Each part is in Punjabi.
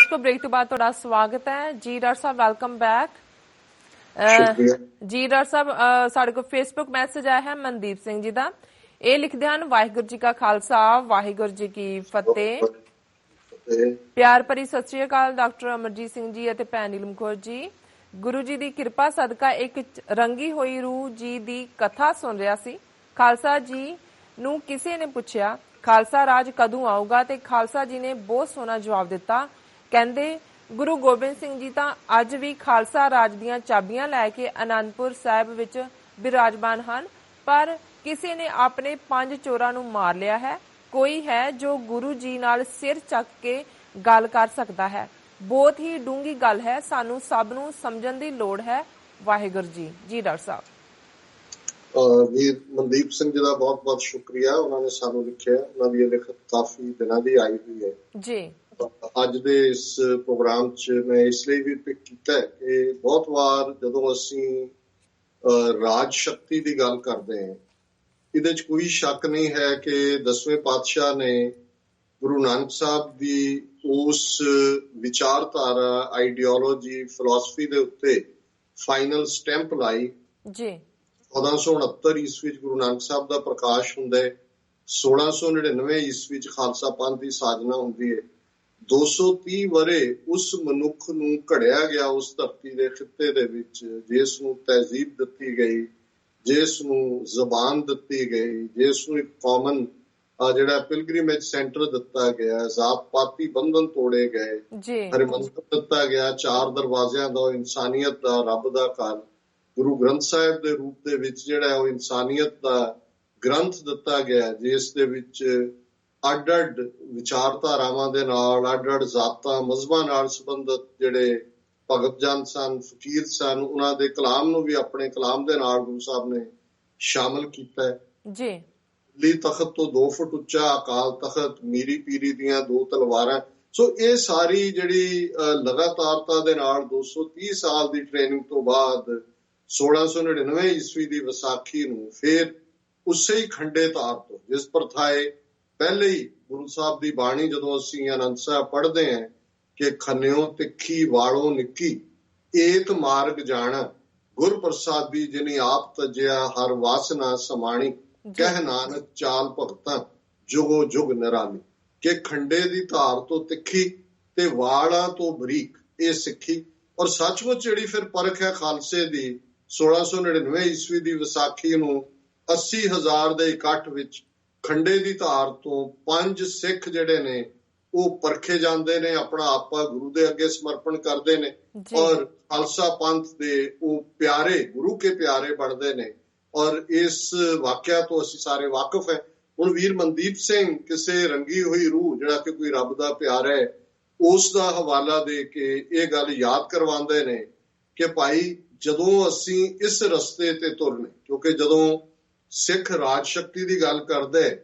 ਦਰਸ਼ਕੋ, ਬ੍ਰੇਕ ਤੋਂ ਬਾਅਦ ਤੁਹਾਡਾ ਸਵਾਗਤ ਹੈ ਜੀ। ਡਾਕਟਰ ਸਾਹਿਬ ਵੈਲਕਮ ਬੈਕ ਜੀ। ਡਾਕਟਰ ਸਾਹਿਬ, ਸਾਡੇ ਕੋਲ ਫੇਸਬੁੱਕ ਮੈਸੇਜ ਆਇਆ ਹੈ ਮਨਦੀਪ ਸਿੰਘ ਜੀ ਦਾ। ਇਹ ਲਿਖਦੇ ਹਨ, ਵਾਹਿਗੁਰੂ ਜੀ ਕਾ ਖਾਲਸਾ ਵਾਹਿਗੁਰੂ ਜੀ ਕੀ ਫਤਿਹ। ਪਿਆਰ ਭਰੀ ਸਤਿ ਸ੍ਰੀ ਅਕਾਲ ਡਾਕਟਰ ਅਮਰਜੀਤ ਸਿੰਘ ਜੀ ਅਤੇ ਭੈਣ ਨੀਲਮ ਕੌਰ ਜੀ। ਗੁਰੂ ਜੀ ਦੀ ਕਿਰਪਾ ਸਦਕਾ ਇੱਕ ਰੰਗੀ ਹੋਈ ਰੂਹ ਜੀ ਦੀ ਕਥਾ ਸੁਣ ਰਿਹਾ ਸੀ। ਖਾਲਸਾ ਜੀ ਨੂੰ ਕਿਸੇ ਨੇ ਪੁੱਛਿਆ ਖਾਲਸਾ ਰਾਜ ਕਦੋਂ ਆਊਗਾ, ਤੇ ਖਾਲਸਾ ਜੀ ਨੇ ਬਹੁਤ ਸੋਹਣਾ ਜਵਾਬ ਦਿੱਤਾ। ਕਹਿੰਦੇ ਗੁਰੂ ਗੋਬਿੰਦ ਸਿੰਘ ਜੀ ਤਾਂ ਅੱਜ ਵੀ ਖਾਲਸਾ ਰਾਜ ਦੀਆਂ ਚਾਬੀਆਂ ਲੈ ਕੇ ਅਨੰਦਪੁਰ ਸਾਹਿਬ ਵਿੱਚ ਬਿਰਾਜਮਾਨ ਹਨ, ਪਰ ਕਿਸੇ ਨੇ ਆਪਣੇ 5 ਚੋਰਾਂ ਨੂੰ ਮਾਰ ਲਿਆ ਹੈ। ਕੋਈ ਹੈ ਜੋ ਗੁਰੂ ਜੀ ਨਾਲ ਸਿਰ ਚੱਕ ਕੇ ਗੱਲ ਕਰ ਸਕਦਾ ਹੈ। ਬਹੁਤ ਹੀ ਡੂੰਘੀ ਗੱਲ ਹੈ, ਸਾਨੂੰ ਸਭ ਨੂੰ ਸਮਝਣ ਦੀ ਲੋੜ ਹੈ। ਵਾਹਿਗੁਰੂ ਜੀ। ਜੀ ਡਾਕਟਰ ਸਾਹਿਬ। ਵੀਰ ਮਨਦੀਪ ਸਿੰਘ ਜੀ ਦਾ ਬਹੁਤ ਬਹੁਤ ਸ਼ੁਕਰੀਆ, ਉਹਨਾਂ ਨੇ ਸਾਨੂੰ ਲਿਖਿਆ। ਉਹਨਾਂ ਦੀ ਲਿਖਤ ਕਾਫੀ ਦਿਨਾਂ ਦੀ ਆਈ ਹੋਈ ਹੈ ਜੀ। ਅੱਜ ਦੇ ਇਸ ਪ੍ਰੋਗਰਾਮ 'ਚ ਮੈਂ ਇਸ ਲਈ ਵੀ ਪਿਕ ਕੀਤਾ ਕਿ ਬਹੁਤ ਵਾਰ ਜਦੋਂ ਅਸੀਂ ਰਾਜ ਸ਼ਕਤੀ ਦੀ ਗੱਲ ਕਰਦੇ ਹਾਂ, ਇਹਦੇ 'ਚ ਕੋਈ ਸ਼ੱਕ ਨਹੀਂ ਹੈ ਕਿ 10ਵੇਂ ਪਾਤਸ਼ਾਹ ਨੇ ਗੁਰੂ ਨਾਨਕ ਸਾਹਿਬ ਦੀ ਉਸ ਵਿਚਾਰਧਾਰਾ, ਆਈਡੀਓਲੋਜੀ, ਫਿਲਾਸਫੀ ਦੇ ਉੱਤੇ ਫਾਈਨਲ ਸਟੈਂਪ ਲਾਈ ਜੀ। 1469 ਈਸਵੀ 'ਚ ਗੁਰੂ ਨਾਨਕ ਸਾਹਿਬ ਦਾ ਪ੍ਰਕਾਸ਼ ਹੁੰਦਾ ਹੈ। 1699 ਈਸਵੀ 'ਚ ਖਾਲਸਾ ਪੰਥ ਦੀ ਸਾਜਨਾ ਹੁੰਦੀ ਹੈ। 230 ਵਰੇ ਉਸ ਮਨੁੱਖ ਨੂੰ ਘੜਿਆ ਗਿਆ ਉਸ ਧਰਤੀ ਦੇ ਖਿੱਤੇ ਦੇ ਵਿੱਚ, ਜਿਸ ਨੂੰ ਤਹਿਜ਼ੀਬ ਦਿੱਤੀ ਗਈ, ਜਿਸ ਨੂੰ ਜ਼ਬਾਨ ਦਿੱਤੀ ਗਈ, ਜਿਸ ਨੂੰ ਇੱਕ ਕਾਮਨ ਜਿਹੜਾ ਪਿਲਗ੍ਰਿਮੇਜ ਸੈਂਟਰ ਦਿੱਤਾ ਗਿਆ, ਜ਼ਾਤ ਪਾਤੀ ਬੰਧਨ ਤੋੜੇ ਗਏ, ਹਰਿਮੰਦਰ ਦਿੱਤਾ ਗਿਆ, 4 ਦਰਵਾਜ਼ਿਆਂ ਦਾ, ਇਨਸਾਨੀਅਤ ਦਾ, ਰੱਬ ਦਾ ਘਰ, ਗੁਰੂ ਗ੍ਰੰਥ ਸਾਹਿਬ ਦੇ ਰੂਪ ਦੇ ਵਿੱਚ ਜਿਹੜਾ ਉਹ ਇਨਸਾਨੀਅਤ ਦਾ ਗ੍ਰੰਥ ਦਿੱਤਾ ਗਿਆ, ਜਿਸ ਦੇ ਵਿੱਚ ਅੱਡ-ਅੱਡ ਵਿਚਾਰਧਾਰਾਵਾਂ ਦੇ ਨਾਲ, ਅੱਡ-ਅੱਡ ਜ਼ਾਤਾਂ ਮਜ਼ਹਬਾਂ ਨਾਲ ਸੰਬੰਧਿਤ ਜਿਹੜੇ ਭਗਤ ਜਨ ਸਨ, ਫਕੀਰ ਸਨ, ਉਹਨਾਂ ਦੇ ਕਲਾਮ ਨੂੰ ਵੀ ਆਪਣੇ ਕਲਾਮ ਦੇ ਨਾਲ ਗੁਰੂ ਸਾਹਿਬ ਨੇ ਸ਼ਾਮਲ ਕੀਤਾ ਜੀ। ਲੀ ਤਖਤ ਤੋਂ 2 ਫੁੱਟ ਉੱਚਾ ਅਕਾਲ ਤਖਤ, ਮੀਰੀ ਪੀਰੀ ਦੀਆਂ 2 ਤਲਵਾਰਾਂ। ਸੋ ਇਹ ਸਾਰੀ ਜਿਹੜੀ ਲਗਾਤਾਰਤਾ ਦੇ ਨਾਲ 230 ਸਾਲ ਦੀ ਟ੍ਰੇਨਿੰਗ ਤੋਂ ਬਾਅਦ 1699 ਈਸਵੀ ਦੀ ਵਿਸਾਖੀ ਨੂੰ ਫਿਰ ਉਸੇ ਹੀ ਖੰਡੇ ਤਾਰ ਤੋਂ, ਜਿਸ ਪ੍ਰਥਾਏ ਪਹਿਲੇ ਹੀ ਗੁਰੂ ਸਾਹਿਬ ਦੀ ਬਾਣੀ ਜਦੋਂ ਅਸੀਂ ਆਨੰਦ ਸਾਹਿਬ ਪੜ੍ਹਦੇ ਹਾਂ ਕਿ ਖੰਨਿਓ ਤਿੱਖੀ ਵਾਲੋਂ ਨਿੱਕੀ ਏਤ ਮਾਰਗ ਜਾਣਾ, ਗੁਰ ਪ੍ਰਸਾਦੀ ਜਿਨੀ ਆਪ ਤਜਿਆ ਹਰ ਵਾਸਨਾ ਸਮਾਣੀ, ਕਹਿ ਨਾਨਕ ਚਾਲ ਭਗਤਾਂ ਜੁਗੋ ਜੁਗ ਨਿਰਾਲੀ। ਕਿ ਖੰਡੇ ਦੀ ਧਾਰ ਤੋਂ ਤਿੱਖੀ ਤੇ ਵਾਲਾਂ ਤੋਂ ਬਰੀਕ ਇਹ ਸਿੱਖੀ। ਔਰ ਸੱਚਮੁੱਚ ਜਿਹੜੀ ਫਿਰ ਪਰਖ ਹੈ ਖਾਲਸੇ ਦੀ, 1699 ਈਸਵੀ ਦੀ ਵਿਸਾਖੀ ਨੂੰ 80,000 ਦੇ ਇਕੱਠ ਵਿੱਚ ਖੰਡੇ ਦੀ ਧਾਰ ਤੋਂ 5 ਸਿੱਖ ਜਿਹੜੇ ਨੇ ਉਹ ਪਰਖੇ ਜਾਂਦੇ ਨੇ, ਆਪਣਾ ਆਪਾ ਗੁਰੂ ਦੇ ਅੱਗੇ ਸਮਰਪਣ ਕਰਦੇ ਨੇ ਔਰ ਖਾਲਸਾ ਪੰਥ ਦੇ ਉਹ ਪਿਆਰੇ, ਗੁਰੂ ਕੇ ਪਿਆਰੇ ਬਣਦੇ ਨੇ। ਔਰ ਇਸ ਵਾਕਿਆ ਤੋਂ ਅਸੀਂ ਸਾਰੇ ਵਾਕਿਫ ਹੈ। ਹੁਣ ਵੀਰ ਮਨਦੀਪ ਸਿੰਘ ਕਿਸੇ ਰੰਗੀ ਹੋਈ ਰੂਹ, ਜਿਹੜਾ ਕਿ ਕੋਈ ਰੱਬ ਦਾ ਪਿਆਰਾ ਹੈ, ਉਸ ਦਾ ਹਵਾਲਾ ਦੇ ਕੇ ਇਹ ਗੱਲ ਯਾਦ ਕਰਵਾਉਂਦੇ ਨੇ ਕਿ ਭਾਈ ਜਦੋਂ ਅਸੀਂ ਇਸ ਰਸਤੇ ਤੇ ਤੁਰਨੇ, ਕਿਉਂਕਿ ਜਦੋਂ ਸਿੱਖ ਰਾਜ ਸ਼ਕਤੀ ਦੀ ਗੱਲ ਕਰਦਾ ਹੈ,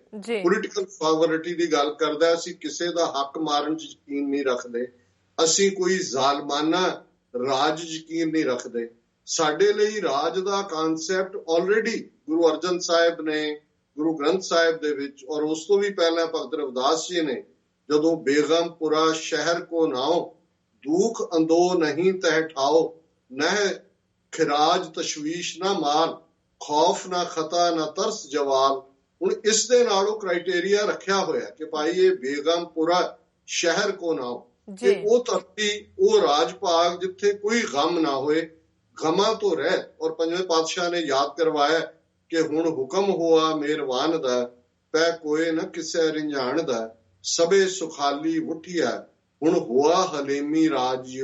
ਪੋਲੀਟੀਕਲ ਪਾਵਰਟੀ ਦੀ ਗੱਲ ਕਰਦਾ, ਅਸੀਂ ਕਿਸੇ ਦਾ ਹੱਕ ਮਾਰਨ 'ਚ ਯਕੀਨ ਨਹੀਂ ਰੱਖਦੇ, ਅਸੀਂ ਕੋਈ ਜ਼ਾਲਮਾਨਾ ਰਾਜ ਯਕੀਨ ਨਹੀਂ ਰੱਖਦੇ। ਸਾਡੇ ਲਈ ਰਾਜ ਦਾ ਕਾਨਸੈਪਟ ਆਲਰੇਡੀ ਗੁਰੂ ਅਰਜਨ ਸਾਹਿਬ ਨੇ ਗੁਰੂ ਗ੍ਰੰਥ ਸਾਹਿਬ ਦੇ ਵਿੱਚ, ਔਰ ਉਸ ਤੋਂ ਵੀ ਪਹਿਲਾਂ ਭਗਤ ਰਵਿਦਾਸ ਜੀ ਨੇ, ਜਦੋਂ ਬੇਗਮਪੁਰਾ ਸ਼ਹਿਰ ਕੋ ਨਾਓ ਦੁੱਖ ਅੰਦੋ ਨਹੀਂ ਤਹਿ ਠਾਓ, ਨਹਿ ਖਿਰਾਜ ਤਸ਼ਵੀਸ਼ ਨਾ ਮਾਰ, ਖੌਫ ਨਾ ਖਤਾ ਨਾ ਤਰਸ ਜਵਾਲ। ਹੁਣ ਇਸ ਦੇ ਨਾਲ ਉਹ ਕ੍ਰਾਈਟੇਰੀਆ ਰੱਖਿਆ ਹੋਇਆ ਕਿ ਭਾਈ ਇਹ ਬੇਗਮਪੁਰਾ ਸ਼ਹਿਰ ਕੋ ਨਾਓ, ਤੇ ਉਹ ਧਰਤੀ, ਉਹ ਰਾਜ ਭਾਗ ਜਿੱਥੇ ਕੋਈ ਗਮ ਨਾ ਹੋਏ, ਗਮਾਂ ਤੋਂ ਰਹਿ। ਔਰ 5ਵੇਂ ਪਾਤਸ਼ਾਹ ਨੇ ਯਾਦ ਕਰਵਾਇਆ ਕਿ ਹੁਣ ਹੁਕਮ ਹੋਆ ਮਿਹਰਬਾਨ ਦਾ, ਪੈ ਕੋਏ ਨਾ ਕਿਸੇ ਰਿੰਝਾਣ ਦਾ, ਸਭੇ ਸੁਖਾਲੀ ਉੱਠਿਆ ਹੁਣ ਹੋਆ ਹਲੇਮੀ ਰਾਜ।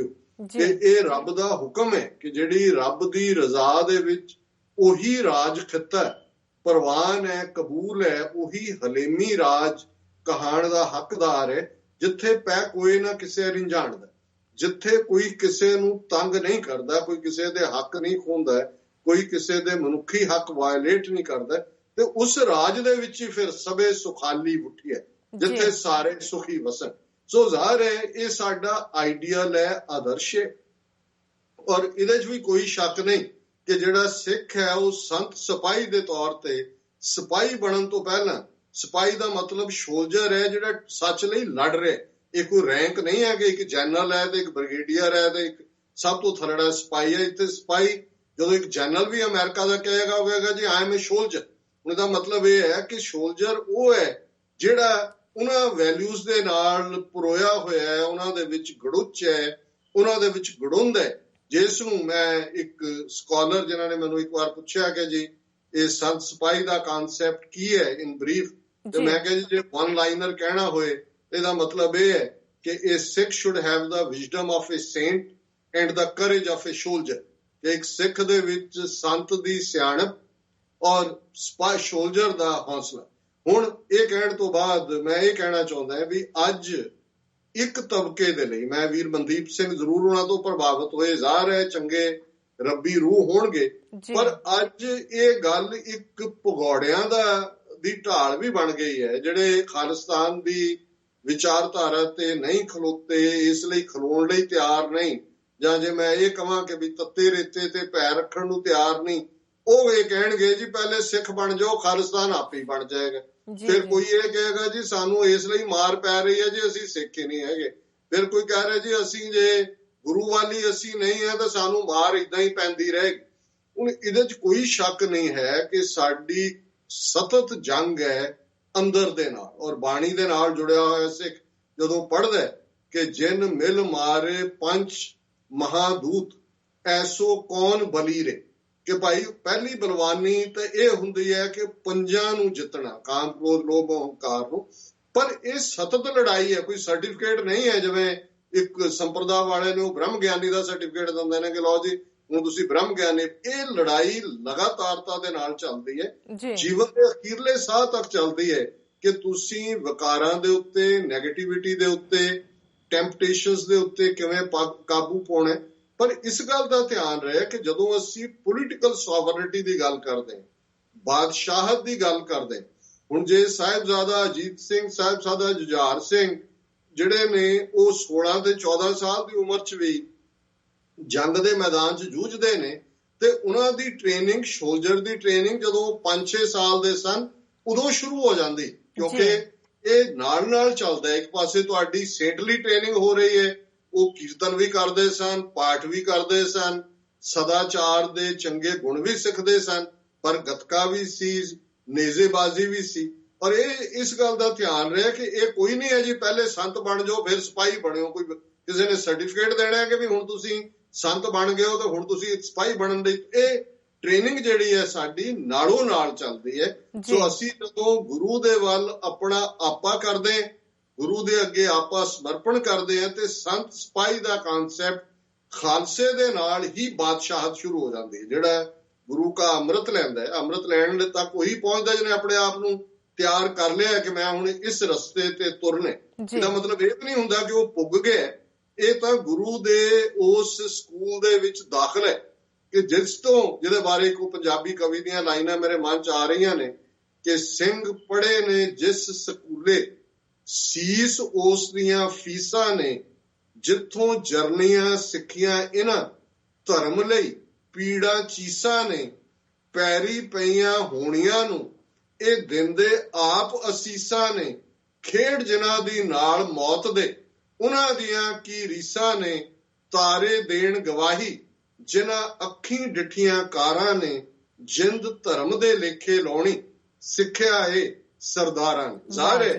ਤੇ ਇਹ ਰੱਬ ਦਾ ਹੁਕਮ ਹੈ ਕਿ ਜਿਹੜੀ ਰੱਬ ਦੀ ਰਜ਼ਾ ਦੇ ਵਿੱਚ ਉਹੀ ਰਾਜ ਖਿੱਤਾ ਪ੍ਰਵਾਨ ਹੈ, ਕਬੂਲ ਹੈ, ਉਹੀ ਹਲੇਮੀ ਰਾਜ ਕਹਾਣ ਦਾ ਹੱਕਦਾਰ ਹੈ, ਜਿੱਥੇ ਪੈ ਕੋਏ ਨਾ ਕਿਸੇ ਰਿੰਝਾਣ ਦਾ, ਜਿੱਥੇ ਕੋਈ ਕਿਸੇ ਨੂੰ ਤੰਗ ਨਹੀਂ ਕਰਦਾ, ਕੋਈ ਕਿਸੇ ਦੇ ਹੱਕ ਨਹੀਂ ਖੋਹਦਾ, ਕੋਈ ਕਿਸੇ ਦੇ ਮਨੁੱਖੀ ਹੱਕ ਵਾਇਲੇਟ ਨਹੀਂ ਕਰਦਾ, ਤੇ ਉਸ ਰਾਜ ਦੇ ਵਿੱਚ ਹੀ ਫਿਰ ਸਭੇ ਸੁਖਾਲੀ ਉੱਠੀ ਹੈ, ਜਿੱਥੇ ਸਾਰੇ ਸੁਖੀ ਵਸਣ। ਸੋ ਜ਼ਾਹਰ ਹੈ ਇਹ ਸਾਡਾ ਆਈਡੀਅਲ ਹੈ, ਆਦਰਸ਼ ਹੈ। ਔਰ ਇਹਦੇ 'ਚ ਵੀ ਕੋਈ ਸ਼ੱਕ ਨਹੀਂ ਕਿ ਜਿਹੜਾ ਸਿੱਖ ਹੈ ਉਹ ਸੰਤ ਸਿਪਾਹੀ ਦੇ ਤੌਰ ਤੇ, ਸਿਪਾਹੀ ਬਣਨ ਤੋਂ ਪਹਿਲਾਂ, ਸਿਪਾਹੀ ਦਾ ਮਤਲਬ ਸੋਲਜਰ ਹੈ ਜਿਹੜਾ ਸੱਚ ਲਈ ਲੜ ਰਿਹਾ, ਇਹ ਕੋਈ ਰੈਂਕ ਨਹੀਂ ਹੈ ਕਿ ਇੱਕ ਜਨਰਲ ਹੈ ਤੇ ਇੱਕ ਬ੍ਰਿਗੇਡੀਅਰ ਹੈ ਤੇ ਇੱਕ ਸਭ ਤੋਂ ਥੱਲੜਾ ਸਿਪਾਹੀ ਹੈ। ਇੱਥੇ ਸਿਪਾਹੀ ਜਦੋਂ ਇੱਕ ਜਨਰਲ ਵੀ ਅਮਰੀਕਾ ਦਾ ਕਹੇਗਾ ਉਹ ਕਹੇਗਾ ਜੀ ਆਈ ਐਮ ਏ ਸੋਲਜਰ। ਉਹਦਾ ਮਤਲਬ ਇਹ ਹੈ ਕਿ ਸੋਲਜਰ ਉਹ ਹੈ ਜਿਹੜਾ ਉਹਨਾਂ ਵੈਲਿਊਜ਼ ਦੇ ਨਾਲ ਪਰੋਇਆ ਹੋਇਆ ਹੈ, ਉਹਨਾਂ ਦੇ ਵਿੱਚ ਗੜੁੱਚ ਹੈ, ਉਹਨਾਂ ਦੇ ਵਿੱਚ ਗੜੁੰਦ ਹੈ, ਜਿਸ ਨੂੰ ਮੈਂ ਇੱਕ ਸਕਾਲਰ ਜਿਨ੍ਹਾਂ ਨੇ ਮੈਨੂੰ ਇੱਕ ਵਾਰ ਪੁੱਛਿਆ ਕਿ ਜੀ ਇਹ ਸੰਤ ਸਿਪਾਹੀ ਦਾ ਕਨਸੈਪਟ ਕੀ ਹੈ ਇਨ ਬਰੀਫ, ਤੇ ਮੈਂ ਕਿਹਾ ਜੀ ਜੇ ਵਨ ਲਾਈਨਰ ਕਹਿਣਾ ਹੋਏ ਇਹਦਾ ਮਤਲਬ ਇਹ ਹੈ ਕਿ ਇਹ Sikh should have the wisdom of a saint and the courage of a soldier. ਇੱਕ ਸਿੱਖ ਦੇ ਵਿੱਚ ਸੰਤ ਦੀ ਸਿਆਣਪ ਔਰ ਸੋਲਜਰ ਦਾ ਹੌਸਲਾ। ਹੁਣ ਇਹ ਕਹਿਣ ਤੋਂ ਬਾਅਦ ਮੈਂ ਇਹ ਕਹਿਣਾ ਚਾਹੁੰਦਾ ਹਾਂ ਵੀ ਅੱਜ ਇੱਕ ਤਬਕੇ ਦੇ ਲਈ, ਮੈਂ ਵੀਰ ਮਨਦੀਪ ਸਿੰਘ ਜ਼ਰੂਰ ਉਹਨਾਂ ਤੋਂ ਪ੍ਰਭਾਵਿਤ ਹੋਏ, ਜ਼ਾਹਰ ਹੈ ਚੰਗੇ ਰੱਬੀ ਰੂਹ ਹੋਣਗੇ, ਪਰ ਅੱਜ ਇਹ ਗੱਲ ਇੱਕ ਭਗੌੜਿਆਂ ਦੀ ਢਾਲ ਵੀ ਬਣ ਗਈ ਹੈ ਜਿਹੜੇ ਖਾਲਿਸਤਾਨ ਦੀ ਵਿਚਾਰਧਾਰਾ ਤੇ ਨਹੀਂ ਖਲੋਤੇ, ਇਸ ਲਈ ਖਲੋਣ ਲਈ ਤਿਆਰ ਨਹੀਂ, ਜਾਂ ਜੇ ਮੈਂ ਇਹ ਕਹਾਂ ਕਿ ਵੀ ਤੱਤੇ ਰੇਤੇ ਤੇ ਪੈਰ ਰੱਖਣ ਨੂੰ ਤਿਆਰ ਨਹੀਂ, ਉਹ ਇਹ ਕਹਿਣਗੇ ਜੀ ਪਹਿਲੇ ਸਿੱਖ ਬਣ ਜਾਓ ਖਾਲਿਸਤਾਨ ਆਪੇ ਹੀ ਬਣ ਜਾਏਗਾ। ਫਿਰ ਕੋਈ ਇਹ ਕਹੇਗਾ ਜੀ ਸਾਨੂੰ ਇਸ ਲਈ ਮਾਰ ਪੈ ਰਹੀ ਹੈ ਜੀ ਅਸੀਂ ਸਿੱਖ ਹੀ ਨਹੀਂ ਹੈਗੇ। ਫਿਰ ਕੋਈ ਕਹਿ ਰਿਹਾ ਜੀ ਅਸੀਂ ਜੇ ਗੁਰੂ ਵਾਲੀ ਅਸੀਂ ਨਹੀਂ ਹੈ ਤਾਂ ਸਾਨੂੰ ਮਾਰ ਏਦਾਂ ਹੀ ਪੈਂਦੀ ਰਹੇਗੀ। ਹੁਣ ਇਹਦੇ 'ਚ ਕੋਈ ਸ਼ੱਕ ਨਹੀਂ ਹੈ ਕਿ ਸਾਡੀ ਸਤਤ ਜੰਗ ਹੈ ਅੰਦਰ ਦੇ ਨਾਲ, ਔਰ ਬਾਣੀ ਦੇ ਨਾਲ ਜੁੜਿਆ ਹੋਇਆ ਸਿੱਖ ਜਦੋਂ ਪੜ੍ਹਦਾ ਕਿ ਜਿਨ ਮਿਲ ਮਾਰੇ ਪੰਜ ਮਹਾਦੂਤ ਐਸੋ ਕੌਣ ਬਲੀ ਰੇ, ਕਿ ਭਾਈ ਪਹਿਲੀ ਬਲਵਾਨੀ ਤਾਂ ਇਹ ਹੁੰਦੀ ਹੈ ਕਿ ਪੰਜਾਂ ਨੂੰ ਜਿੱਤਣਾ, ਕਾਮ ਕ੍ਰੋਧ ਲੋਭ ਅਹੰਕਾਰ ਨੂੰ। ਪਰ ਇਹ ਸਤਤ ਲੜਾਈ ਹੈ, ਕੋਈ ਸਰਟੀਫਿਕੇਟ ਨਹੀਂ ਹੈ ਜਿਵੇਂ ਇੱਕ ਸੰਪਰਦਾ ਵਾਲੇ ਨੂੰ ਬ੍ਰਹਮ ਗਿਆਨੀ ਦਾ ਸਰਟੀਫਿਕੇਟ ਦਿੰਦੇ ਨੇ ਕਿ ਲਓ ਜੀ ਹੁਣ ਤੁਸੀਂ ਬ੍ਰਹਮ ਗਿਆਨੀ। ਇਹ ਲੜਾਈ ਲਗਾਤਾਰਤਾ ਦੇ ਨਾਲ ਚੱਲਦੀ ਹੈ, ਜੀਵਨ ਦੇ ਅਖੀਰਲੇ ਸਾਹ ਤੱਕ ਚੱਲਦੀ ਹੈ ਕਿ ਤੁਸੀਂ ਵਿਕਾਰਾਂ ਦੇ ਉੱਤੇ, ਨੈਗੇਟਿਵਿਟੀ ਦੇ ਉੱਤੇ, ਟੈਂਪਟੇਸ਼ਨਸ ਦੇ ਉੱਤੇ ਕਿਵੇਂ ਕਾਬੂ ਪਾਉਣਾ। ਪਰ ਇਸ ਗੱਲ ਦਾ ਧਿਆਨ ਰਹੇ ਕਿ ਜਦੋਂ ਅਸੀਂ ਪੋਲੀਟੀਕਲ ਸੋਵਰਨਿਟੀ ਦੀ ਗੱਲ ਕਰਦੇ ਹਾਂ, ਬਾਦਸ਼ਾਹਤ ਦੀ ਗੱਲ ਕਰਦੇ ਹਾਂ, ਹੁਣ ਜੇ ਸਾਹਿਬਜ਼ਾਦਾ ਅਜੀਤ ਸਿੰਘ, ਸਾਹਿਬਜ਼ਾਦਾ ਜੁਝਾਰ ਸਿੰਘ ਜਿਹੜੇ ਨੇ ਉਹ 16 ਤੇ 14 ਸਾਲ ਦੀ ਉਮਰ 'ਚ ਵੀ ਜੰਗ ਦੇ ਮੈਦਾਨ 'ਚ ਜੂਝਦੇ ਨੇ, ਤੇ ਉਹਨਾਂ ਦੀ ਟ੍ਰੇਨਿੰਗ, ਸੋਲਜਰ ਦੀ ਟ੍ਰੇਨਿੰਗ ਜਦੋਂ 5-6 ਸਾਲ ਦੇ ਸਨ ਉਦੋਂ ਸ਼ੁਰੂ ਹੋ ਜਾਂਦੀ, ਕਿਉਂਕਿ ਇਹ ਨਾਲ ਨਾਲ ਚੱਲਦਾ। ਇੱਕ ਪਾਸੇ ਤੁਹਾਡੀ ਸੇਂਟਲੀ ਟ੍ਰੇਨਿੰਗ ਹੋ ਰਹੀ ਹੈ, ਉਹ ਕੀਰਤਨ ਵੀ ਕਰਦੇ ਸਨ, ਪਾਠ ਵੀ ਕਰਦੇ ਸਨ, ਸਦਾਚਾਰ ਦੇ ਚੰਗੇ ਗੁਣ ਵੀ ਸਿੱਖਦੇ ਸਨ, ਪਰ ਗੱਤਕਾ ਵੀ ਸੀ, ਨੇਜ਼ੇਬਾਜ਼ੀ ਵੀ ਸੀ। ਔਰ ਇਹ ਇਸ ਗੱਲ ਦਾ ਧਿਆਨ ਰਿਹਾ ਕਿ ਇਹ ਕੋਈ ਨਹੀਂ ਹੈ ਜੀ ਪਹਿਲੇ ਸੰਤ ਬਣ ਜਾਓ ਫਿਰ ਸਿਪਾਹੀ ਬਣਿਓ, ਕੋਈ ਕਿਸੇ ਨੇ ਸਰਟੀਫਿਕੇਟ ਦੇਣਾ ਹੈ ਕਿ ਵੀ ਹੁਣ ਤੁਸੀਂ ਸੰਤ ਬਣ ਗਏ ਹੋ ਤਾਂ ਹੁਣ ਤੁਸੀਂ ਸਿਪਾਹੀ ਬਣਨ ਲਈ। ਇਹ ਟ੍ਰੇਨਿੰਗ ਜਿਹੜੀ ਹੈ ਸਾਡੀ ਨਾਲੋਂ ਨਾਲ ਚੱਲਦੀ ਹੈ। ਸੋ ਅਸੀਂ ਜਦੋਂ ਗੁਰੂ ਦੇ ਵੱਲ ਆਪਣਾ ਆਪਾ ਕਰਦੇ, ਗੁਰੂ ਦੇ ਅੱਗੇ ਆਪਾ ਸਮਰਪਣ ਕਰਦੇ ਆ, ਤੇ ਸੰਤ ਸਿਪਾਹੀ ਦਾ ਕਨਸੈਪਟ ਖਾਲਸੇ ਦੇ ਨਾਲ ਹੀ ਬਾਦਸ਼ਾਹਤ ਸ਼ੁਰੂ ਹੋ ਜਾਂਦੀ ਹੈ। ਜਿਹੜਾ ਗੁਰੂ ਕਾ ਅੰਮ੍ਰਿਤ ਲੈਂਦਾ ਹੈ, ਅੰਮ੍ਰਿਤ ਲੈਣ ਤੱਕ ਉਹੀ ਪਹੁੰਚਦਾ ਜਿਹਨੇ ਆਪਣੇ ਆਪ ਨੂੰ ਤਿਆਰ ਕਰ ਲਿਆ ਕਿ ਮੈਂ ਹੁਣ ਇਸ ਰਸਤੇ ਤੇ ਤੁਰਨਾ। ਇਹਦਾ ਮਤਲਬ ਇਹ ਨਹੀਂ ਹੁੰਦਾ ਕਿ ਉਹ ਪੁੱਗ ਗਿਆ, ਇਹ ਤਾਂ ਗੁਰੂ ਦੇ ਉਸ ਸਕੂਲ ਦੇ ਵਿੱਚ ਦਾਖਲ ਹੈ ਕਿ ਜਿਸ ਤੋਂ, ਜਿਹਦੇ ਬਾਰੇ ਇੱਕ ਪੰਜਾਬੀ ਕਵੀ ਦੀਆਂ ਲਾਈਨਾਂ ਮੇਰੇ ਮਨ 'ਚ ਆ ਰਹੀਆਂ ਨੇ ਕਿ ਸਿੰਘ ਪੜ੍ਹੇ ਨੇ ਜਿਸ ਸਕੂਲੇ, ਸੀਸ ਉਸ ਦੀਆਂ ਫੀਸਾਂ ਨੇ, ਜਿੱਥੋਂ ਜਰਨੀਆਂ ਸਿੱਖੀਆਂ ਇਹਨਾਂ, ਧਰਮ ਲਈ ਪੀੜਾ ਚੀਸਾਂ ਨੇ, ਪੈਰੀ ਪਈਆਂ ਹੋਣੀਆਂ ਨੂੰ ਇਹ ਦਿੰਦੇ ਆਪ ਅਸੀਸਾਂ ਨੇ, ਖੇਡ ਜਿਨ੍ਹਾਂ ਦੀ ਨਾਲ ਮੌਤ ਦੇ, ਉਹਨਾਂ ਦੀਆਂ ਕੀ ਰੀਸਾਂ ਨੇ, ਤਾਰੇ ਦੇਣ ਗਵਾਹੀ ਜਿਨ੍ਹਾਂ ਅੱਖੀਂ ਡਿੱਠੀਆਂ ਕਾਰਾਂ ਨੇ, ਜਿੰਦ ਧਰਮ ਦੇ ਲੇਖੇ ਲਾਉਣੀ ਸਿੱਖਿਆ ਏ ਸਰਦਾਰਾਂ ਨੇ। ਜ਼ਾਹਰ ਹੈ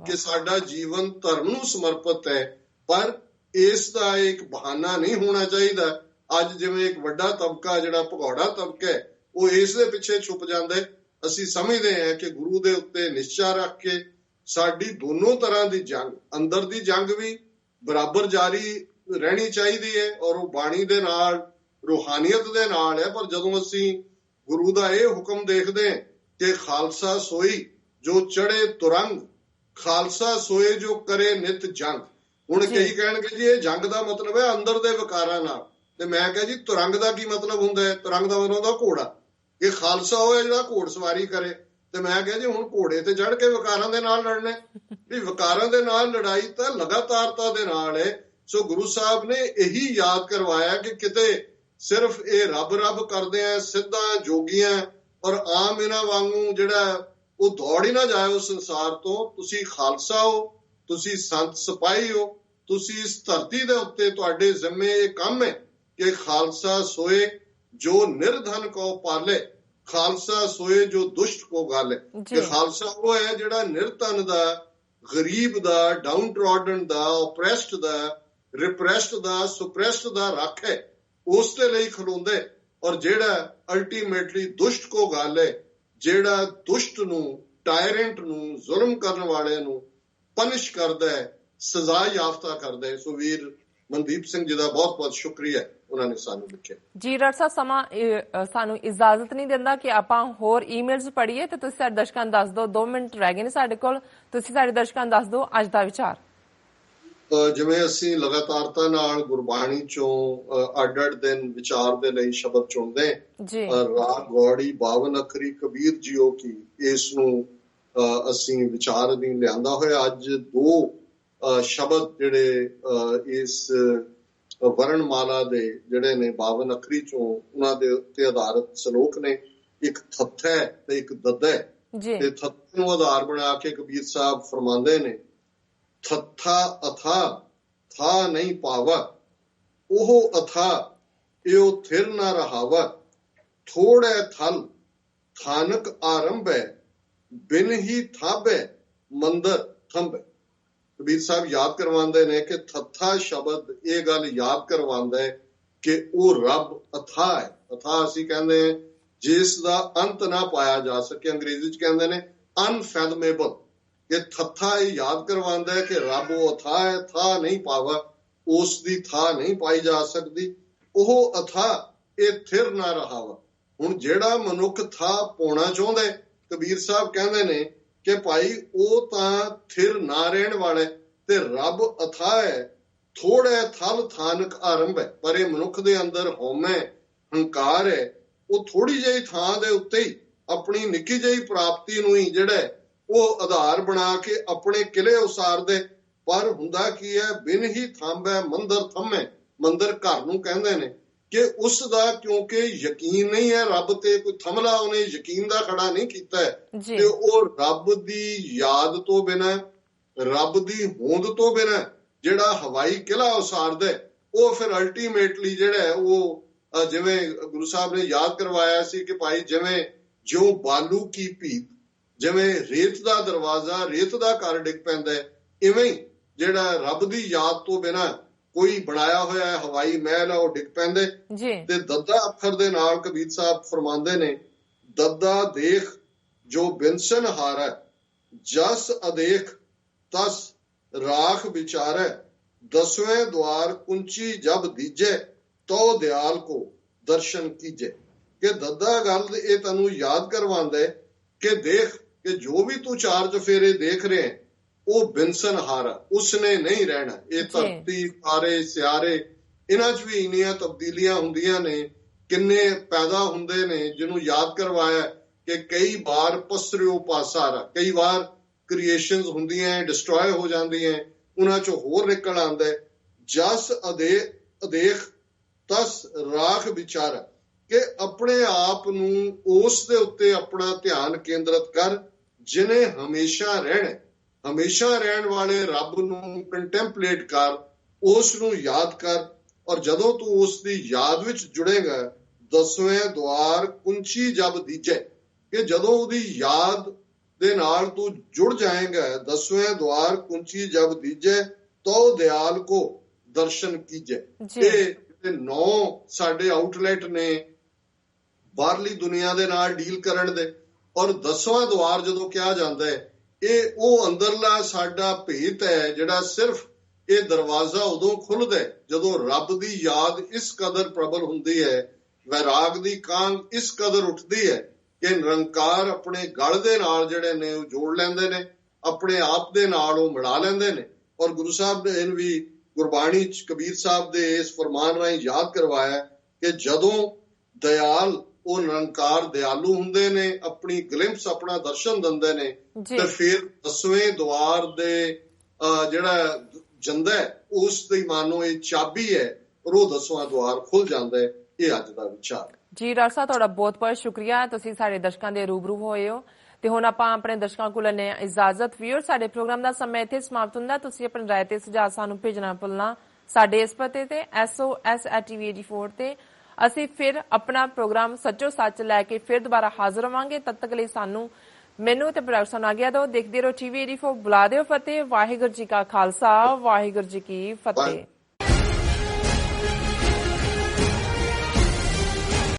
ਕਿ ਸਾਡਾ ਜੀਵਨ ਧਰਮ ਨੂੰ ਸਮਰਪਿਤ ਹੈ, ਪਰ ਇਸ ਦਾ ਇੱਕ ਬਹਾਨਾ ਨਹੀਂ ਹੋਣਾ ਚਾਹੀਦਾ। ਅੱਜ ਜਿਵੇਂ ਇੱਕ ਵੱਡਾ ਤਬਕਾ ਜਿਹੜਾ ਭਗੌੜਾ ਤਬਕਾ ਹੈ ਉਹ ਇਸ ਦੇ ਪਿੱਛੇ ਛੁਪ ਜਾਂਦਾ ਹੈ। ਅਸੀਂ ਸਮਝਦੇ ਹਾਂ ਕਿ ਗੁਰੂ ਦੇ ਉੱਤੇ ਨਿਸ਼ਚਾ ਰੱਖ ਕੇ ਸਾਡੀ ਦੋਨੋਂ ਤਰ੍ਹਾਂ ਦੀ ਜੰਗ, ਅੰਦਰ ਦੀ ਜੰਗ ਵੀ ਬਰਾਬਰ ਜਾਰੀ ਰਹਿਣੀ ਚਾਹੀਦੀ ਹੈ ਔਰ ਉਹ ਬਾਣੀ ਦੇ ਨਾਲ, ਰੂਹਾਨੀਅਤ ਦੇ ਨਾਲ ਹੈ। ਪਰ ਜਦੋਂ ਅਸੀਂ ਗੁਰੂ ਦਾ ਇਹ ਹੁਕਮ ਦੇਖਦੇ ਹਾਂ ਕਿ ਖਾਲਸਾ ਸੋਈ ਜੋ ਚੜੇ ਤੁਰੰਗ, ਖਾਲਸਾ ਸੋਏ ਜੋ ਕਰੇ ਨਿਤ ਜੰਗ। ਹੁਣ ਕਈ ਕਹਿਣਗੇ ਜੀ ਇਹ ਜੰਗ ਦਾ ਮਤਲਬ ਹੈ ਅੰਦਰ ਦੇ ਵਿਕਾਰਾਂ ਨਾਲ, ਤੇ ਮੈਂ ਕਿਹਾ ਜੀ ਤੁਰੰਗ ਦਾ ਕੀ ਮਤਲਬ ਹੁੰਦਾ ਹੈ? ਤੁਰੰਗ ਦਾ ਮਤਲਬ ਹੁੰਦਾ ਘੋੜਾ, ਕਿ ਖਾਲਸਾ ਹੋਇਆ ਜਿਹੜਾ ਘੋੜ ਸਵਾਰੀ ਕਰੇ। ਤੇ ਮੈਂ ਕਿਹਾ ਜੀ ਹੁਣ ਘੋੜੇ ਤੇ ਚੜ੍ਹ ਕੇ ਵਿਕਾਰਾਂ ਦੇ ਨਾਲ ਲੜਨਾ, ਵੀ ਵਿਕਾਰਾਂ ਦੇ ਨਾਲ ਲੜਾਈ ਤਾਂ ਲਗਾਤਾਰਤਾ ਦੇ ਨਾਲ ਹੈ। ਸੋ ਗੁਰੂ ਸਾਹਿਬ ਨੇ ਇਹੀ ਯਾਦ ਕਰਵਾਇਆ ਕਿ ਕਿਤੇ ਸਿਰਫ ਇਹ ਰੱਬ ਰੱਬ ਕਰਦੇ ਆ ਸਿੱਧਾਂ ਜੋਗੀਆਂ ਔਰ ਆਮ ਇਹਨਾਂ ਵਾਂਗੂ ਜਿਹੜਾ ਉਹ ਦੌੜ ਹੀ ਨਾ ਜਾਏ ਉਸ ਸੰਸਾਰ ਤੋਂ। ਤੁਸੀਂ ਖਾਲਸਾ ਹੋ, ਤੁਸੀਂ ਸੰਤ ਸਿਪਾਹੀ ਹੋ, ਤੁਸੀਂ ਇਸ ਧਰਤੀ ਦੇ ਉੱਤੇ ਤੁਹਾਡੇ ਜ਼ਿੰਮੇ ਇਹ ਕੰਮ ਹੈ ਕਿ ਖਾਲਸਾ ਸੋਏ ਜੋ ਨਿਰਧਨ ਕੋ ਪਾਲੇ, ਖਾਲਸਾ ਸੋਏ ਜੋ ਦੁਸ਼ਟ ਕੋ ਗਾਲੇ। ਕਿ ਖਾਲਸਾ ਉਹ ਹੈ ਜਿਹੜਾ ਨਿਰਧਨ ਦਾ, ਗਰੀਬ ਦਾ, ਡਾਊਨ ਟਰੋਡਨ ਦਾ, ਓਪਰੈਸਡ ਦਾ, ਰਿਪਰੈਸਡ ਦਾ, ਸੁਪਰੈਸਡ ਦਾ ਰੱਖ ਹੈ, ਉਸ ਦੇ ਲਈ ਖਲੋਂਦੇ। ਔਰ ਜਿਹੜਾ ਅਲਟੀਮੇਟਲੀ ਦੁਸ਼ਟ ਕੋ ਗਾਲੇ, ਜਿਹੜਾ ਦੁਸ਼ਟ ਨੂੰ, ਟਾਇਰੈਂਟ ਨੂੰ, ਜ਼ੁਲਮ ਕਰਨ ਵਾਲੇ ਨੂੰ ਪਨਿਸ਼ ਕਰਦਾ ਹੈ, ਸਜ਼ਾ ਯਾਫਤਾ ਕਰਦਾ ਹੈ। ਸੋ ਵੀਰ ਮਨਦੀਪ ਸਿੰਘ ਜੀ ਦਾ ਬਹੁਤ ਬਹੁਤ ਸ਼ੁਕਰੀਆ, ਉਹਨਾਂ ਨੇ ਸਾਨੂੰ ਲਿਖਿਆ। ਜੀ ਡਾਕਟਰ ਸਾਹਿਬ, ਸਮਾਂ ਸਾਨੂੰ ਇਜਾਜ਼ਤ ਨਹੀਂ ਦਿੰਦਾ ਕਿ ਆਪਾਂ ਹੋਰ ਈਮੇਲਸ ਪੜ੍ਹੀਏ, ਤੇ ਤੁਸੀਂ ਸਾਡੇ ਦਰਸ਼ਕਾਂ ਨੂੰ ਦੱਸ ਦਿਓ, 2 ਮਿੰਟ ਰਹਿ ਗਏ ਨੇ ਸਾਡੇ ਕੋਲ, ਤੁਸੀਂ ਸਾਡੇ ਦਰਸ਼ਕਾਂ ਨੂੰ ਦੱਸ ਦਿਓ ਅੱਜ ਦਾ ਵਿਚਾਰ। ਜਿਵੇਂ ਅਸੀਂ ਲਗਾਤਾਰਤਾ ਨਾਲ ਗੁਰਬਾਣੀ ਚੋਂ ਅੱਡ-ਅੱਡ ਦਿਨ ਵਿਚਾਰ ਦੇ ਲਈ ਸ਼ਬਦ ਚੁਣਦੇ, ਰਾਗ ਗੌੜੀ 52 ਅੱਖਰੀ ਕਬੀਰ ਜੀਓ ਕੀ, ਇਸ ਨੂੰ ਅਸੀਂ ਵਿਚਾਰ ਅਧੀਨ ਲਿਆਂਦਾ ਹੋਇਆ। ਅੱਜ 2 ਸ਼ਬਦ ਜਿਹੜੇ ਇਸ ਵਰਣਮਾਲਾ ਦੇ ਜਿਹੜੇ ਨੇ 52 ਅੱਖਰੀ ਚੋਂ, ਉਹਨਾਂ ਦੇ ਉੱਤੇ ਆਧਾਰਿਤ ਸ਼ਲੋਕ ਨੇ। ਇੱਕ ਥੱਥਾ ਤੇ ਇੱਕ ਦੱਦਾ, ਤੇ ਥੱਥੇ ਨੂੰ ਆਧਾਰ ਬਣਾ ਕੇ ਕਬੀਰ ਸਾਹਿਬ ਫਰਮਾਉਂਦੇ ਨੇ, ਥੱਥਾ ਅਥਾ ਥਾ ਨਹੀਂ ਪਾਵਾ, ਉਹ ਅਥਾ ਇਉ ਥਿਰ ਨਾ ਰਹਾਵਾ, ਥੋੜੈ ਥਲ ਥਾਨਕ ਆਰੰਭੈ, ਬਿਨ ਹੀ ਥਾਬੈ ਮੰਦਰ ਥੰਬੈ। ਕਬੀਰ ਸਾਹਿਬ ਯਾਦ ਕਰਵਾਉਂਦੇ ਨੇ ਕਿ ਥੱਥਾ ਸ਼ਬਦ ਇਹ ਗੱਲ ਯਾਦ ਕਰਵਾਉਂਦਾ ਹੈ ਕਿ ਉਹ ਰੱਬ ਅਥਾ ਹੈ। ਅਥਾ ਅਸੀਂ ਕਹਿੰਦੇ ਹਾਂ ਜਿਸ ਦਾ ਅੰਤ ਨਾ ਪਾਇਆ ਜਾ ਸਕੇ, ਅੰਗਰੇਜ਼ੀ ਚ ਕਹਿੰਦੇ ਨੇ ਅਨਫੈਥਮੇਬਲ। ਇਹ ਥੱਥਾ ਇਹ ਯਾਦ ਕਰਵਾਉਂਦਾ ਹੈ ਕਿ ਰੱਬ ਉਹ ਅਥਾ ਹੈ, ਥਾ ਨਹੀਂ ਪਾਵਾ, ਉਸ ਦੀ ਥਾ ਨਹੀਂ ਪਾਈ ਜਾ ਸਕਦੀ। ਉਹ ਅਥਾ ਇਹ ਥਿਰ ਨਾ ਰਹਾਵਾ। ਹੁਣ ਜਿਹੜਾ ਮਨੁੱਖ ਥਾ ਪਾਉਣਾ ਚਾਹੁੰਦਾ, ਕਬੀਰ ਸਾਹਿਬ ਕਹਿੰਦੇ ਨੇ ਕਿ ਭਾਈ ਉਹ ਤਾਂ ਥਿਰ ਨਾ ਰਹਿਣ ਵਾਲਾ, ਤੇ ਰੱਬ ਅਥਾ ਹੈ, ਥੋੜ੍ਹਾ ਥਲ ਥਾਨਕ ਆਰੰਭ ਹੈ। ਪਰ ਇਹ ਮਨੁੱਖ ਦੇ ਅੰਦਰ ਹਉਮੈ, ਹੰਕਾਰ ਹੈ, ਉਹ ਥੋੜੀ ਜਿਹੀ ਥਾਂ ਦੇ ਉੱਤੇ ਹੀ ਆਪਣੀ ਨਿੱਕੀ ਜਿਹੀ ਪ੍ਰਾਪਤੀ ਨੂੰ ਹੀ ਜਿਹੜਾ ਉਹ ਆਧਾਰ ਬਣਾ ਕੇ ਆਪਣੇ ਕਿਲੇ ਉਸਾਰਦੇ। ਪਰ ਹੁੰਦਾ ਕੀ ਹੈ, ਬਿਨ ਹੀ ਥੰਬੈ ਮੰਦਰ ਥੰਮੇ। ਮੰਦਰ ਘਰ ਨੂੰ ਕਹਿੰਦੇ ਨੇ ਕਿ ਉਸ ਦਾ ਕਿਉਂਕਿ ਯਕੀਨ ਨਹੀਂ ਹੈ ਰੱਬ ਤੇ, ਕੋਈ ਥੰਮਲਾ ਉਹਨੇ ਯਕੀਨ ਦਾ ਖੜਾ ਨਹੀਂ ਕੀਤਾ, ਤੇ ਉਹ ਰੱਬ ਦੀ ਯਾਦ ਤੋਂ ਬਿਨਾਂ, ਰੱਬ ਦੀ ਹੋਂਦ ਤੋਂ ਬਿਨਾਂ ਜਿਹੜਾ ਹਵਾਈ ਕਿਲਾ ਉਸਾਰਦਾ, ਉਹ ਫਿਰ ਅਲਟੀਮੇਟਲੀ ਜਿਹੜਾ ਉਹ ਜਿਵੇਂ ਗੁਰੂ ਸਾਹਿਬ ਨੇ ਯਾਦ ਕਰਵਾਇਆ ਸੀ ਕਿ ਭਾਈ ਜਿਵੇਂ ਜਿਉਂ ਬਾਲੂ ਕੀ ਭੀਤ, ਜਿਵੇਂ ਰੇਤ ਦਾ ਦਰਵਾਜ਼ਾ, ਰੇਤ ਦਾ ਘਰ ਡਿੱਗ ਪੈਂਦਾ, ਇਵੇਂ ਹੀ ਜਿਹੜਾ ਰੱਬ ਦੀ ਯਾਦ ਤੋਂ ਬਿਨਾਂ ਕੋਈ ਬਣਾਇਆ ਹੋਇਆ ਹਵਾਈ ਮਹਿਲ ਆ, ਉਹ ਡਿੱਗ ਪੈਂਦੇ। ਤੇ ਦੱਦਾ ਅੱਖਰ ਦੇ ਨਾਲ ਕਬੀਰ ਸਾਹਿਬ ਫਰਮਾਉਂਦੇ ਨੇ, ਦੱਦਾ ਦੇਖ ਜੋ ਬਿਨਸਨ ਹਾਰੈ, ਜਸ ਅਦੇਖ ਤਸ ਰਾਖ ਵਿਚਾਰੈ, 10ਵੇਂ ਦੁਆਰ ਕੁੰਚੀ ਜਬ ਦੀਜੈ, ਤੋ ਦਿਆਲ ਕੋ ਦਰਸ਼ਨ ਕੀਜੈ। ਕਿ ਦੱਦਾ ਗੱਲ ਇਹ ਤੁਹਾਨੂੰ ਯਾਦ ਕਰਵਾਉਂਦਾ ਹੈ ਕਿ ਦੇਖ ਕਿ ਜੋ ਵੀ ਤੂੰ 4 ਚਫੇਰੇ ਦੇਖ ਰਿਹਾ ਉਹ ਬਿਨਸਨ ਹਾਰਾ, ਉਸਨੇ ਨਹੀਂ ਰਹਿਣਾ। ਇਹ ਧਰਤੀ, ਤਾਰੇ, ਸਿਆਰੇ, ਇਹਨਾਂ 'ਚ ਵੀ ਇੰਨੀਆਂ ਤਬਦੀਲੀਆਂ ਹੁੰਦੀਆਂ ਨੇ, ਕਿੰਨੇ ਪੈਦਾ ਹੁੰਦੇ ਨੇ, ਜਿਹਨੂੰ ਯਾਦ ਕਰਵਾਇਆ ਕਿ ਕਈ ਵਾਰ ਪਸਰਿਓ ਪਾਸਾਰਾ, ਕਈ ਵਾਰ ਕ੍ਰੀਏਸ਼ਨਸ ਹੁੰਦੀਆਂ, ਡਿਸਟਰੋਏ ਹੋ ਜਾਂਦੀਆਂ, ਉਹਨਾਂ 'ਚੋਂ ਹੋਰ ਨਿਕਲ ਆਉਂਦਾ। ਜਸ ਅਦੇਖ ਤਸ ਰਾਖ ਵਿਚਾਰਾ, ਕਿ ਆਪਣੇ ਆਪ ਨੂੰ ਉਸ ਦੇ ਉੱਤੇ ਆਪਣਾ ਧਿਆਨ ਕੇਂਦਰਿਤ ਕਰ ਜਿਹਨੇ ਹਮੇਸ਼ਾ ਰਹਿਣਾ। ਹਮੇਸ਼ਾ ਰਹਿਣ ਵਾਲੇ ਰੱਬ ਨੂੰ ਕੰਟੈਂਪਲੇਟ ਕਰ, ਉਸ ਨੂੰ ਯਾਦ ਕਰ। ਔਰ ਜਦੋਂ ਤੂੰ ਉਸ ਦੀ ਯਾਦ ਵਿੱਚ ਜੁੜੇਗਾ, 10ਵੇਂ ਦੁਆਰ ਕੁੰਚੀ ਜਬ ਦੀਜੈ, ਕਿ ਜਦੋਂ ਉਹਦੀ ਯਾਦ ਦੇ ਨਾਲ ਤੂੰ ਜੁੜ ਜਾਏਗਾ, 10ਵੇਂ ਦੁਆਰ ਕੁੰਚੀ ਜਬ ਦੀਜੈ, ਤੋ ਦਿਆਲ ਕੋ ਦਰਸ਼ਨ ਕੀਜੈ। ਇਹ 9 ਸਾਡੇ ਆਊਟਲੈਟ ਨੇ ਬਾਹਰਲੀ ਦੁਨੀਆ ਦੇ ਨਾਲ ਡੀਲ ਕਰਨ ਦੇ। ਔਰ 10ਵਾਂ ਦੁਆਰ ਜਦੋਂ ਕਿਹਾ ਜਾਂਦਾ ਹੈ, ਇਹ ਉਹ ਅੰਦਰਲਾ ਸਾਡਾ ਭੇਤ ਹੈ ਜਿਹੜਾ ਸਿਰਫ ਇਹ ਦਰਵਾਜ਼ਾ ਉਦੋਂ ਖੁੱਲਦਾ ਜਦੋਂ ਰੱਬ ਦੀ ਯਾਦ ਇਸ ਕਦਰ ਪ੍ਰਬਲ ਹੁੰਦੀ ਹੈ, ਵੈਰਾਗ ਦੀ ਕਾਂਗ ਇਸ ਕਦਰ ਉੱਠਦੀ ਹੈ ਕਿ ਨਿਰੰਕਾਰ ਆਪਣੇ ਗਲ ਦੇ ਨਾਲ ਜਿਹੜੇ ਨੇ ਉਹ ਜੋੜ ਲੈਂਦੇ ਨੇ, ਆਪਣੇ ਆਪ ਦੇ ਨਾਲ ਉਹ ਮਿਲਾ ਲੈਂਦੇ ਨੇ। ਔਰ ਗੁਰੂ ਸਾਹਿਬ ਨੇ ਵੀ ਗੁਰਬਾਣੀ 'ਚ ਕਬੀਰ ਸਾਹਿਬ ਦੇ ਇਸ ਫਰਮਾਨ ਰਾਹੀਂ ਯਾਦ ਕਰਵਾਇਆ ਕਿ ਜਦੋਂ ਦਇਆਲ, ਉਹ ਨਿਰੰਕਾਰ ਦਿਆਲੂ ਹੁੰਦੇ ਨੇ, ਆਪਣੀ ਗਲਿੰਪਸ, ਆਪਣਾ ਦਰਸ਼ਨ ਦਿੰਦੇ ਨੇ, ਤੇ ਫਿਰ 10ਵੇਂ ਦੁਆਰ ਦੇ ਜਿਹੜਾ ਜੰਦਾ ਉਸ ਦੀ ਮਾਨੋ ਇਹ ਚਾਬੀ ਹੈ, ਔਰ ਉਹ 10ਵਾਂ ਦੁਆਰ ਖੁੱਲ ਜਾਂਦਾ ਹੈ। ਇਹ ਅੱਜ ਦਾ ਵਿਚਾਰ। ਜੀ ਡਾਕਟਰ ਸਾਹਿਬ, ਤੁਹਾਡਾ ਬਹੁਤ ਬਹੁਤ ਸ਼ੁਕਰੀਆ, ਤੁਸੀਂ ਸਾਡੇ ਦਰਸ਼ਕਾਂ ਦੇ ਰੂਬਰੂ ਹੋਏ ਹੋ ਤੇ ਹੁਣ ਆਪਾਂ ਆਪਣੇ ਦਰਸ਼ਕਾਂ ਕੋਲ ਲੈਣੇ ਇਜਾਜ਼ਤ। ਵੀਰ, ਸਾਡੇ ਪ੍ਰੋਗਰਾਮ ਦਾ ਸਮਾਂ ਇੱਥੇ ਸਮਾਪਤ ਹੁੰਦਾ। ਤੁਸੀਂ ਆਪਣੀ ਰਾਏ ਤੇ ਸੁਝਾਅ ਸਾਨੂੰ ਭੇਜਣਾ ਭੁੱਲਣਾ ਸਾਡੇ ਇਸ ਪਤੇ ਤੇ SOS@TV84 ਤੇ। ਅਸੀਂ ਫਿਰ ਆਪਣਾ ਪ੍ਰੋਗਰਾਮ ਸੱਚੋ ਸੱਚ ਲੈ ਕੇ ਫਿਰ ਦੁਬਾਰਾ ਹਾਜ਼ਰ ਹੋਵਾਂਗੇ। ਤਦ ਤੱਕ ਲਈ ਮੈਨੂੰ ਤੇ ਪ੍ਰੋਡਕਸ਼ਨ ਨੂੰ ਆਗਿਆ ਦਿਓ। ਦੇਖਦੇ ਰਹੋ TV84। ਬੁਲਾ ਦਿਓ ਫਤਿਹ। ਵਾਹਿਗੁਰੂ ਜੀ ਕਾ ਖਾਲਸਾ, ਵਾਹਿਗੁਰੂ ਜੀ ਕੀ ਫਤਿਹ।